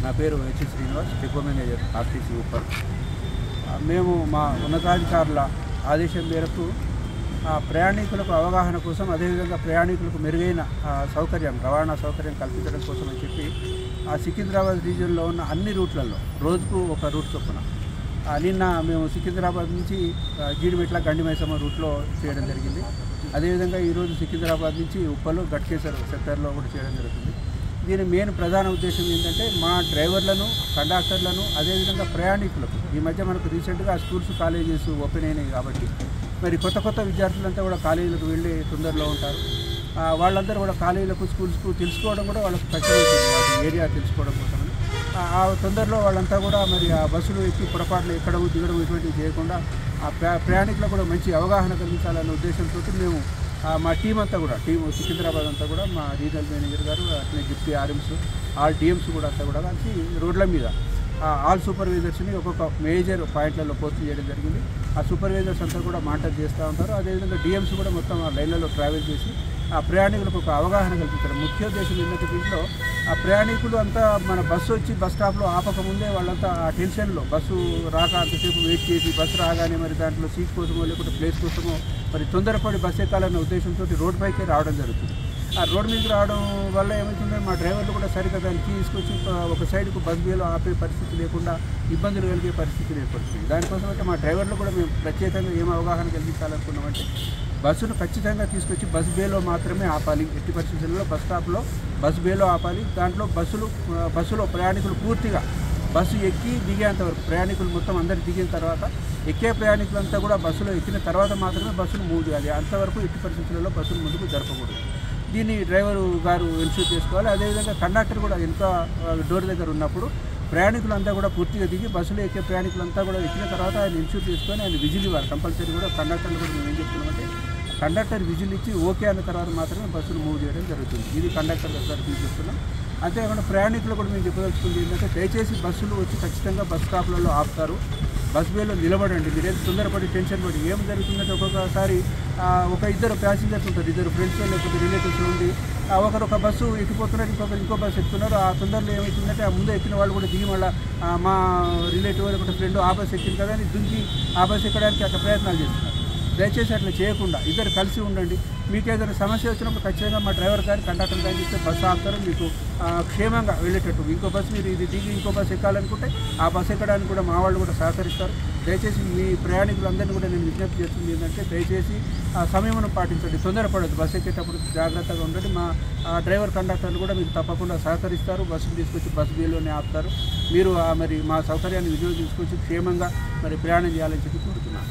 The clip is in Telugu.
నా పేరు H Srinivas, depot manager RTC Uppal. మేము మా ఉన్నతాధికారుల ఆదేశం మేరకు ప్రయాణికులకు అవగాహన కోసం, అదేవిధంగా ప్రయాణికులకు మెరుగైన సౌకర్యం, రవాణా సౌకర్యం కల్పించడం కోసం అని చెప్పి సికింద్రాబాద్ రీజియన్లో ఉన్న అన్ని రూట్లలో రోజుకు ఒక రూట్ చొప్పున నిన్న మేము సికింద్రాబాద్ నుంచి జీడిమెట్ల గండిమైసమ్మ రూట్లో చేయడం జరిగింది. అదేవిధంగా ఈరోజు సికింద్రాబాద్ నుంచి ఉప్పల్ గట్కేసర్ సెక్టర్లో కూడా చేయడం జరుగుతుంది. దీని మెయిన్ ప్రధాన ఉద్దేశం ఏంటంటే మా డ్రైవర్లను, కండక్టర్లను, అదేవిధంగా ప్రయాణికులకు ఈ మధ్య మనకు రీసెంట్గా స్కూల్స్, కాలేజెస్ ఓపెన్ అయినాయి కాబట్టి మరి కొత్త విద్యార్థులంతా కూడా కాలేజీలకు వెళ్ళి తొందరలో ఉంటారు. వాళ్ళందరూ కూడా కాలేజీలకు, స్కూల్స్కు తెలుసుకోవడం కూడా వాళ్ళకు కష్టమవుతుంది, వాటి ఏరియా తెలుసుకోవడం కోసమని. ఆ తొందరలో వాళ్ళంతా కూడా మరి ఆ బస్సులు ఎక్కి పొరపాట్లు ఎక్కడం, దిగడం ఇటువంటివి చేయకుండా ప్రయాణికులకు కూడా మంచి అవగాహన కలిగించాలనే ఉద్దేశంతో మేము మా టీం అంతా కూడా, సికింద్రాబాద్ అంతా కూడా మా రీజనల్ మేనేజర్ గారు, అట్లనే డిప్యూటీ ఆర్ఎంస్, ఆల్ టీఎంస్ కూడా అంతా కూడా కలిసి రోడ్ల మీద ఆల్ సూపర్వైజర్స్ని ఒక్కొక్క మేజర్ పాయింట్లలో పోస్ట్ చేయడం జరిగింది. ఆ సూపర్వైజర్స్ అంతా కూడా మానిటర్ చేస్తూ ఉంటారు. అదేవిధంగా డిఎంస్ కూడా మొత్తం ఆ లైన్లలో ట్రావెల్ చేసి ఆ ప్రయాణికులకు ఒక అవగాహన కల్పించడం ముఖ్య ఉద్దేశం. ఏంటంటే దీంట్లో ఆ ప్రయాణికులు అంతా మన బస్సు వచ్చి బస్ స్టాప్లో ఆపకముందే వాళ్ళంతా ఆ టెన్షన్లో బస్సు రాక అంతసేపు వెయిట్ చేసి, బస్సు రాగానే మరి దాంట్లో సీట్ కోసమో లేకుంటే ప్లేస్ కోసమో మరి తొందరపడి బస్సు ఎక్కాలన్న ఉద్దేశంతో రోడ్ పైకి రావడం జరుగుతుంది. ఆ రోడ్ మీదకి రావడం వల్ల ఏమవుతుందంటే మా డ్రైవర్లు కూడా సరిగ్గా దాన్ని తీసుకొచ్చి ఒక సైడ్కు బస్ బేలో ఆపే పరిస్థితి లేకుండా ఇబ్బందులు కలిగే పరిస్థితి ఏర్పడుతుంది. దానికోసం అంటే మా డ్రైవర్లు కూడా మేము ప్రత్యేకంగా ఏం అవగాహన కలిగించాలనుకున్నామంటే బస్సును ఖచ్చితంగా తీసుకొచ్చి బస్ బేలో మాత్రమే ఆపాలి. ఎట్టి పరిస్థితుల్లో బస్ స్టాప్లో బస్ బేలో ఆపాలి. దాంట్లో బస్సులో ప్రయాణికులు పూర్తిగా బస్సు ఎక్కి దిగేంత వరకు, ప్రయాణికులు మొత్తం అందరు దిగిన తర్వాత ఎక్కే ప్రయాణికులంతా కూడా బస్సులో ఎక్కిన తర్వాత మాత్రమే బస్సును మూవ్ చేయాలి. అంతవరకు ఎట్టి పరిస్థితులలో బస్సును ముందుకు జరపకూడదు. దీన్ని డ్రైవరు గారు ఎన్ష్యూర్ చేసుకోవాలి. అదేవిధంగా కండక్టర్ కూడా ఎంత డోర్ దగ్గర ఉన్నప్పుడు ప్రయాణికులంతా కూడా పూర్తిగా దిగి బస్సులో ఎక్కే ప్రయాణికులంతా కూడా ఎక్కిన తర్వాత ఆయన ఎన్ష్యూర్ చేసుకొని ఆయన విజిల్ ఇవ్వాలి. కంపల్సరీ కూడా కండక్టర్లు కూడా మేము ఏం చెప్తున్నామంటే కండక్టర్ విజిల్ ఇచ్చి ఓకే అన్న తర్వాత మాత్రమే బస్సును మూవ్ చేయడం జరుగుతుంది. ఇది కండక్టర్ గారు తీసుకొస్తున్నాం. అంతేకాకుండా ప్రయాణికులు కూడా మేము చెప్పదలుచుకుంది ఏంటంటే దయచేసి బస్సులు వచ్చి ఖచ్చితంగా బస్ స్టాప్లలో ఆపుతారు. బస్ వేలో నిలబడండి. మీరేం తొందరపడి టెన్షన్ పడి ఏం జరుగుతుందంటే ఒక్కొక్కసారి ఒక ఇద్దరు ప్యాసింజర్స్ ఉంటారు, ఇద్దరు ఫ్రెండ్స్ లేకపోతే రిలేటివ్స్ ఉండి ఒకరు ఒక బస్సు ఎక్కిపోతున్నారు, ఇంకో బస్సు ఎక్కుతున్నారు. ఆ తొందరలో ఏమవుతుందంటే ఆ ముందు ఎక్కిన వాళ్ళు కూడా దిగి మళ్ళీ మా రిలేటివ్ లేకపోతే ఫ్రెండ్ ఆ బస్సు ఎక్కింది కదా అని దుంకి ఆ బస్సు ఎక్కడానికి అట్లా ప్రయత్నాలు చేస్తున్నారు. దయచేసి అట్లా చేయకుండా ఇద్దరు కలిసి ఉండండి. మీకు ఏదైనా సమస్య వచ్చినప్పుడు ఖచ్చితంగా మా డ్రైవర్ గారు, కండక్టర్ గారు ఇస్తే బస్సు ఆపుతారు, మీకు క్షేమంగా వెళ్ళేటట్టు. ఇంకో బస్సు మీరు ఇది దిగి ఇంకో బస్సు ఎక్కాలనుకుంటే ఆ బస్సు ఎక్కడానికి కూడా మా వాళ్ళు కూడా సహకరిస్తారు. దయచేసి మీ ప్రయాణికులందరినీ కూడా నేను విజ్ఞప్తి చేస్తుంది ఏంటంటే దయచేసి ఆ సమయమును పాటించండి, తొందరపడద్దు. బస్సు ఎక్కేటప్పుడు జాగ్రత్తగా ఉండండి. మా డ్రైవర్, కండక్టర్లు కూడా మీకు తప్పకుండా సహకరిస్తారు. బస్సును తీసుకొచ్చి బస్సు బీలోనే ఆపుతారు. మీరు మరి మా సౌకర్యాన్ని వినియోగించుకొచ్చి క్షేమంగా మరి ప్రయాణం చేయాలని చెప్పి కోరుతున్నాను.